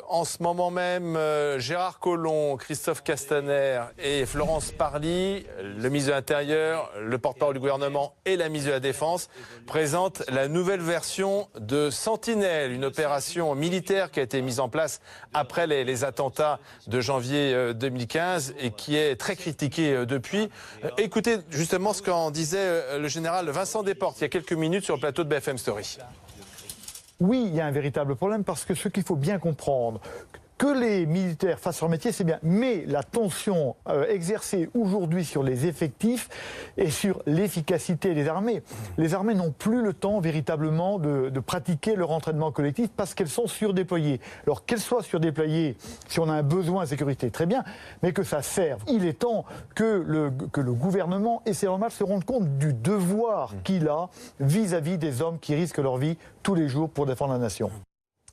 En ce moment même, Gérard Collomb, Christophe Castaner et Florence Parly, le ministre de l'Intérieur, le porte-parole du gouvernement et la ministre de la Défense, présentent la nouvelle version de Sentinelle, une opération militaire qui a été mise en place après les attentats de janvier 2015 et qui est très critiquée depuis. Écoutez justement ce qu'en disait le général Vincent Desportes il y a quelques minutes sur le plateau de BFM Story. Oui, il y a un véritable problème parce que ce qu'il faut bien comprendre, que les militaires fassent leur métier, c'est bien. Mais la tension exercée aujourd'hui sur les effectifs et sur l'efficacité des armées. Les armées n'ont plus le temps véritablement de pratiquer leur entraînement collectif parce qu'elles sont surdéployées. Alors qu'elles soient surdéployées, si on a un besoin de sécurité, très bien, mais que ça serve. Il est temps que le gouvernement et c'est normal se rendent compte du devoir qu'il a vis-à-vis des hommes qui risquent leur vie tous les jours pour défendre la nation.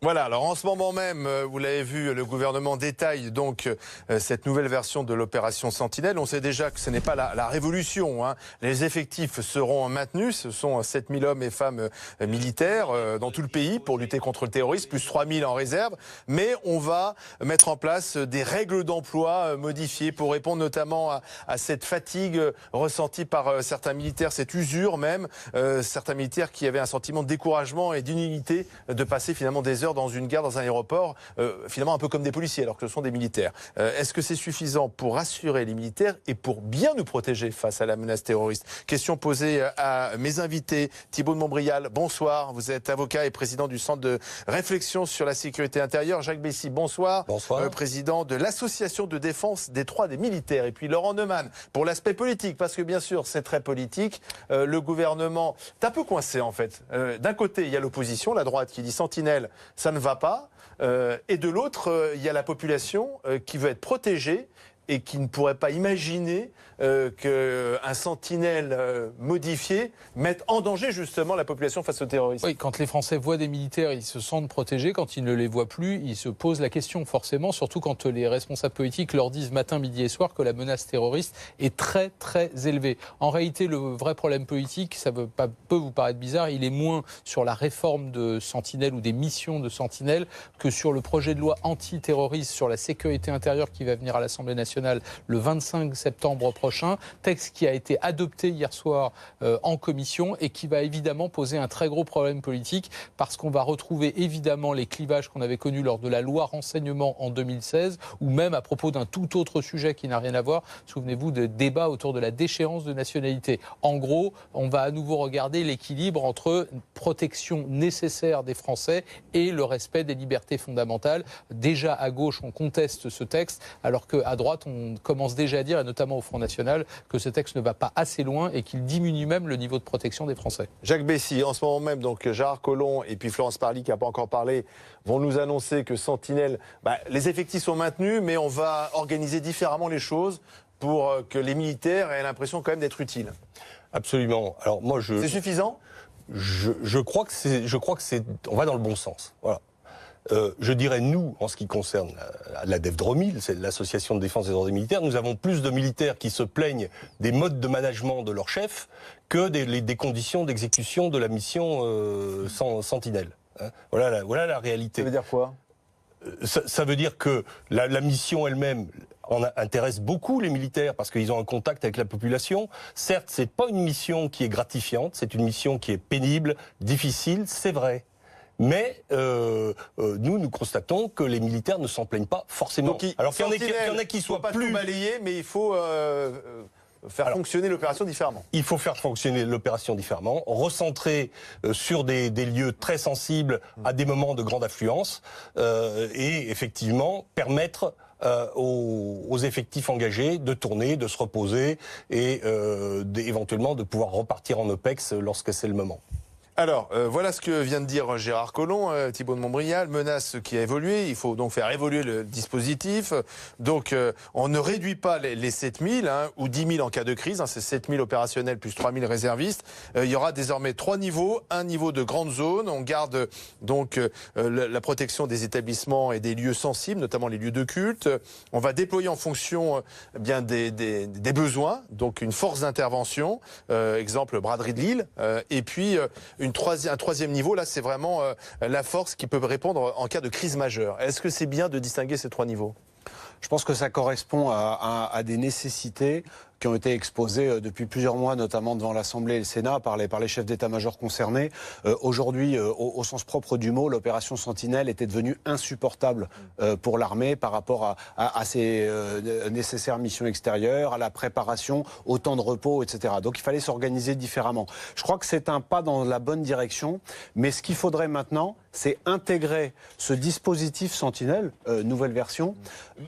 Voilà, alors en ce moment même, vous l'avez vu, le gouvernement détaille donc cette nouvelle version de l'opération Sentinelle. On sait déjà que ce n'est pas la révolution, hein. Les effectifs seront maintenus, ce sont 7000 hommes et femmes militaires dans tout le pays pour lutter contre le terrorisme, plus 3000 en réserve. Mais on va mettre en place des règles d'emploi modifiées pour répondre notamment à cette fatigue ressentie par certains militaires, cette usure même, certains militaires qui avaient un sentiment de découragement et d'inutilité de passer finalement des heures dans une gare, dans un aéroport, finalement un peu comme des policiers alors que ce sont des militaires. Est-ce que c'est suffisant pour rassurer les militaires et pour bien nous protéger face à la menace terroriste? Question posée à mes invités. Thibault de Montbrial, bonsoir. Vous êtes avocat et président du Centre de réflexion sur la sécurité intérieure. Jacques Bessy, bonsoir. Bonsoir. Président de l'Association de défense des droits des militaires. Et puis Laurent Neumann, pour l'aspect politique, parce que bien sûr c'est très politique. Le gouvernement est un peu coincé en fait. D'un côté, il y a l'opposition, la droite qui dit Sentinelle, ça ne va pas. Et de l'autre, il y a la population qui veut être protégée et qui ne pourrait pas imaginer qu'un sentinelle modifié mette en danger justement la population face aux terroristes. Oui, quand les Français voient des militaires, ils se sentent protégés. Quand ils ne les voient plus, ils se posent la question forcément, surtout quand les responsables politiques leur disent matin, midi et soir que la menace terroriste est très très élevée. En réalité, le vrai problème politique, ça peut vous paraître bizarre, il est moins sur la réforme de Sentinelle ou des missions de Sentinelle que sur le projet de loi antiterroriste sur la sécurité intérieure qui va venir à l'Assemblée nationale le 25 septembre prochain, texte qui a été adopté hier soir en commission et qui va évidemment poser un très gros problème politique parce qu'on va retrouver évidemment les clivages qu'on avait connus lors de la loi renseignement en 2016 ou même à propos d'un tout autre sujet qui n'a rien à voir. Souvenez-vous de débats autour de la déchéance de nationalité. En gros, on va à nouveau regarder l'équilibre entre protection nécessaire des Français et le respect des libertés fondamentales. Déjà à gauche, on conteste ce texte alors qu'à droite, on commence déjà à dire, et notamment au Front National, que ce texte ne va pas assez loin et qu'il diminue même le niveau de protection des Français. Jacques Bessy, en ce moment même, donc Gérard Collomb et puis Florence Parly, qui n'a pas encore parlé, vont nous annoncer que Sentinelle, les effectifs sont maintenus, mais on va organiser différemment les choses pour que les militaires aient l'impression quand même d'être utiles. Absolument. Alors moi, c'est suffisant ? Je crois que on va dans le bon sens. Voilà. Je dirais, nous, en ce qui concerne la DEFDROMIL, c'est l'association de défense des droits des militaires, nous avons plus de militaires qui se plaignent des modes de management de leur chef que des conditions d'exécution de la mission Sentinelle. Hein, voilà la réalité. Ça veut dire quoi ? Ça veut dire que la mission elle-même intéresse beaucoup les militaires parce qu'ils ont un contact avec la population. Certes, c'est pas une mission qui est gratifiante, c'est une mission qui est pénible, difficile, c'est vrai. Mais nous constatons que les militaires ne s'en plaignent pas forcément. Donc, alors qu'il y en a qui soient pas tout balayer, mais il faut faire fonctionner l'opération différemment. Il faut faire fonctionner l'opération différemment, recentrer sur des lieux très sensibles à des moments de grande affluence et effectivement permettre aux effectifs engagés de tourner, de se reposer et éventuellement de pouvoir repartir en OPEX lorsque c'est le moment. Alors, voilà ce que vient de dire Gérard Collomb, Thibault de Montbrial, menace qui a évolué, il faut donc faire évoluer le dispositif. Donc, on ne réduit pas les 7000 ou 10 000 en cas de crise, c'est 7000 opérationnels plus 3000 réservistes. Il y aura désormais 3 niveaux, un niveau de grande zone, on garde donc la protection des établissements et des lieux sensibles, notamment les lieux de culte. On va déployer en fonction bien des besoins, donc une force d'intervention, exemple braderie de Lille, et puis un troisième niveau, là, c'est vraiment la force qui peut répondre en cas de crise majeure. Est-ce que c'est bien de distinguer ces trois niveaux ? Je pense que ça correspond à des nécessités qui ont été exposées depuis plusieurs mois, notamment devant l'Assemblée et le Sénat, par les chefs d'état-major concernés. Aujourd'hui, au sens propre du mot, l'opération Sentinelle était devenue insupportable pour l'armée par rapport à ses nécessaires missions extérieures, à la préparation, au temps de repos, etc. Donc il fallait s'organiser différemment. Je crois que c'est un pas dans la bonne direction, mais ce qu'il faudrait maintenant, c'est intégrer ce dispositif Sentinelle, nouvelle version,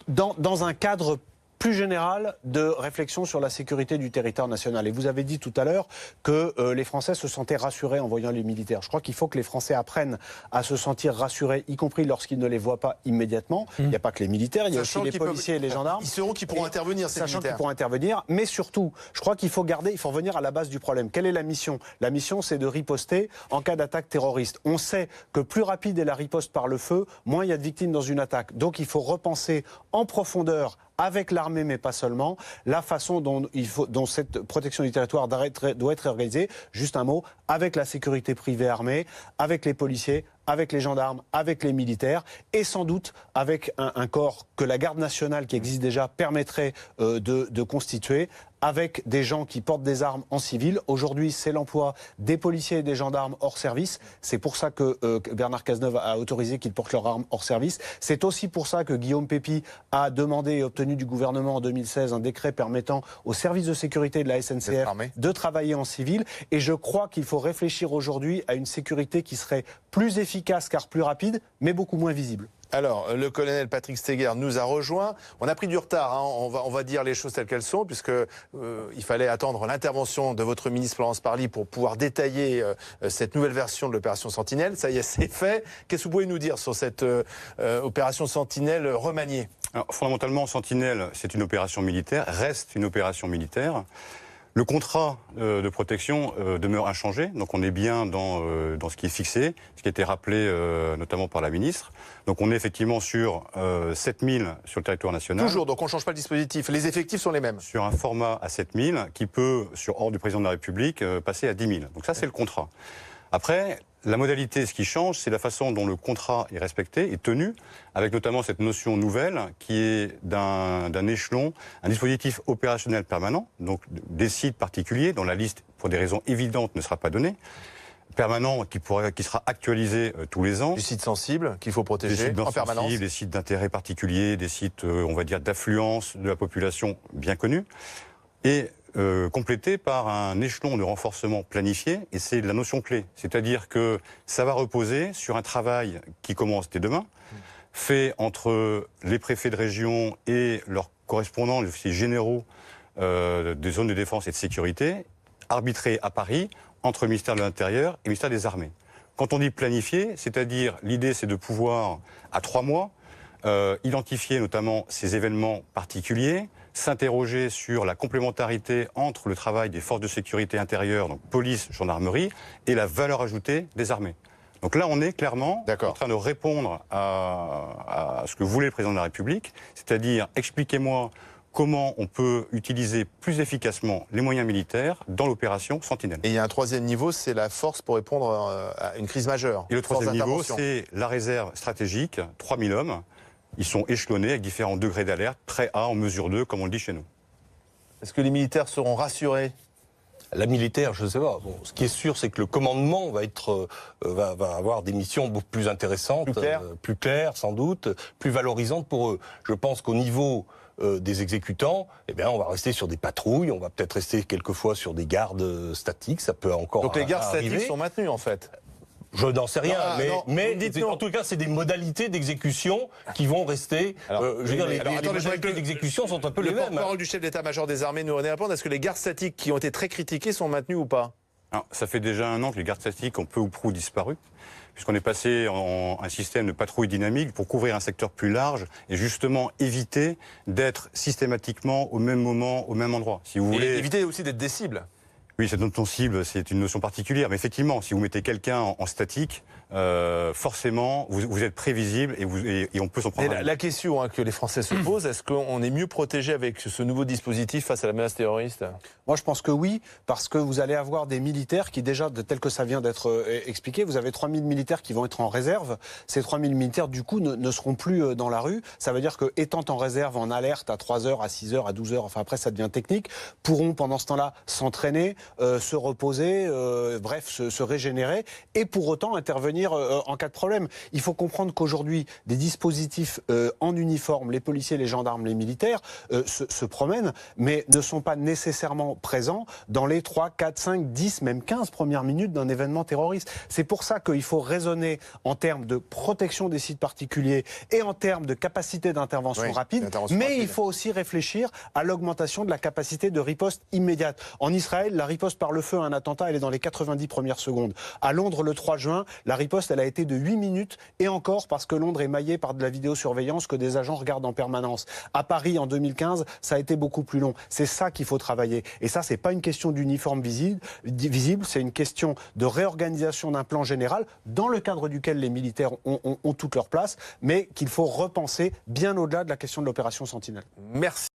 dans un cadre plus général de réflexion sur la sécurité du territoire national. Et vous avez dit tout à l'heure que les Français se sentaient rassurés en voyant les militaires. Je crois qu'il faut que les Français apprennent à se sentir rassurés, y compris lorsqu'ils ne les voient pas immédiatement. Il n'y a pas que les militaires, il y a aussi les policiers et les gendarmes. Ils sauront qu'ils pourront intervenir, ces sachant militaires. qu'ils pourront intervenir, mais surtout, je crois qu'il faut revenir à la base du problème. Quelle est la mission ? La mission, c'est de riposter en cas d'attaque terroriste. On sait que plus rapide est la riposte par le feu, moins il y a de victimes dans une attaque. Donc il faut repenser en profondeur, avec l'armée, mais pas seulement, la façon dont cette protection du territoire doit être organisée. Juste un mot, avec la sécurité privée armée, avec les policiers, avec les gendarmes, avec les militaires, et sans doute avec un corps que la garde nationale qui existe déjà permettrait de constituer, avec des gens qui portent des armes en civil. Aujourd'hui, c'est l'emploi des policiers et des gendarmes hors service. C'est pour ça que Bernard Cazeneuve a autorisé qu'ils portent leurs armes hors service. C'est aussi pour ça que Guillaume Pépi a demandé et obtenu du gouvernement en 2016 un décret permettant aux services de sécurité de la SNCF de travailler en civil. Et je crois qu'il faut réfléchir aujourd'hui à une sécurité qui serait plus efficace car plus rapide, mais beaucoup moins visible. Alors, le colonel Patrick Steger nous a rejoint. On a pris du retard, hein. On va dire les choses telles qu'elles sont, puisque il fallait attendre l'intervention de votre ministre Florence Parly pour pouvoir détailler cette nouvelle version de l'opération Sentinelle. Ça y est, c'est fait. Qu'est-ce que vous pouvez nous dire sur cette opération Sentinelle remaniée ? Alors, fondamentalement, Sentinelle, c'est une opération militaire, reste une opération militaire. Le contrat de protection demeure inchangé, donc on est bien dans ce qui est fixé, ce qui a été rappelé notamment par la ministre. Donc on est effectivement sur 7000 sur le territoire national. Toujours, donc on ne change pas le dispositif, les effectifs sont les mêmes. Sur un format à 7000 qui peut, sur ordre du président de la République, passer à 10 000. Donc ça c'est le contrat. Après, la modalité, ce qui change, c'est la façon dont le contrat est respecté et tenu, avec notamment cette notion nouvelle qui est d'un échelon, un dispositif opérationnel permanent, donc des sites particuliers dont la liste, pour des raisons évidentes, ne sera pas donnée, permanent qui sera actualisé tous les ans. Des sites sensibles qu'il faut protéger en permanence. Des sites d'intérêt particulier, des sites, on va dire, d'affluence de la population bien connus. Et complété par un échelon de renforcement planifié, et c'est la notion clé. C'est-à-dire que ça va reposer sur un travail qui commence dès demain, fait entre les préfets de région et leurs correspondants, les officiers généraux des zones de défense et de sécurité, arbitré à Paris entre le ministère de l'Intérieur et le ministère des Armées. Quand on dit planifié, c'est-à-dire l'idée c'est de pouvoir, à 3 mois, identifier notamment ces événements particuliers, s'interroger sur la complémentarité entre le travail des forces de sécurité intérieure, donc police, gendarmerie, et la valeur ajoutée des armées. Donc là, on est clairement en train de répondre à ce que voulait le président de la République, c'est-à-dire expliquez-moi comment on peut utiliser plus efficacement les moyens militaires dans l'opération Sentinelle. Et il y a un troisième niveau, c'est la force pour répondre à une crise majeure. Et le troisième niveau, c'est la réserve stratégique, 3000 hommes. Ils sont échelonnés avec différents degrés d'alerte, prêts à en mesure 2, comme on le dit chez nous. Est-ce que les militaires seront rassurés ? La militaire, je ne sais pas. Bon, ce qui est sûr, c'est que le commandement va avoir des missions beaucoup plus intéressantes, plus claires sans doute, plus valorisantes pour eux. Je pense qu'au niveau des exécutants, eh bien, on va rester sur des patrouilles, on va peut-être rester quelquefois sur des gardes statiques, ça peut encore arriver. Donc les gardes statiques sont maintenus en fait ? Je n'en sais rien, mais en tout cas, c'est des modalités d'exécution qui vont rester. Les modalités d'exécution sont un peu les mêmes. Le porte-parole du chef d'état-major des armées nous répond. Est-ce que les gardes statiques qui ont été très critiqués sont maintenus ou pas ? Alors, ça fait déjà 1 an que les gardes statiques ont peu ou prou disparu, puisqu'on est passé en un système de patrouille dynamique pour couvrir un secteur plus large et justement éviter d'être systématiquement au même moment, au même endroit. Si vous voulez, éviter aussi d'être des cibles. Oui, cette notion cible, c'est une notion particulière. Mais effectivement, si vous mettez quelqu'un en statique, forcément, vous êtes prévisible et on peut s'en prendre. La question que les Français se posent, est-ce qu'on est mieux protégé avec ce nouveau dispositif face à la menace terroriste? Moi, je pense que oui, parce que vous allez avoir des militaires qui, déjà, tel que ça vient d'être expliqué, vous avez 3000 militaires qui vont être en réserve. Ces 3000 militaires, du coup, ne seront plus dans la rue. Ça veut dire que, étant en réserve, en alerte à 3h, à 6h, à 12h, enfin après, ça devient technique, pourront, pendant ce temps-là, s'entraîner, se reposer, bref, se régénérer, et pour autant intervenir en cas de problème. Il faut comprendre qu'aujourd'hui, des dispositifs en uniforme, les policiers, les gendarmes, les militaires, se promènent, mais ne sont pas nécessairement présents dans les 3, 4, 5, 10, même 15 premières minutes d'un événement terroriste. C'est pour ça qu'il faut raisonner en termes de protection des sites particuliers et en termes de capacité d'intervention rapide, mais il faut aussi réfléchir à l'augmentation de la capacité de riposte immédiate. En Israël, la riposte par le feu à un attentat, elle est dans les 90 premières secondes. À Londres, le 3 juin, la riposte, elle a été de 8 minutes, et encore parce que Londres est maillée par de la vidéosurveillance que des agents regardent en permanence. À Paris, en 2015, ça a été beaucoup plus long. C'est ça qu'il faut travailler. Et ça, c'est pas une question d'uniforme visible, c'est une question de réorganisation d'un plan général dans le cadre duquel les militaires ont toute leur place, mais qu'il faut repenser bien au-delà de la question de l'opération Sentinelle. Merci.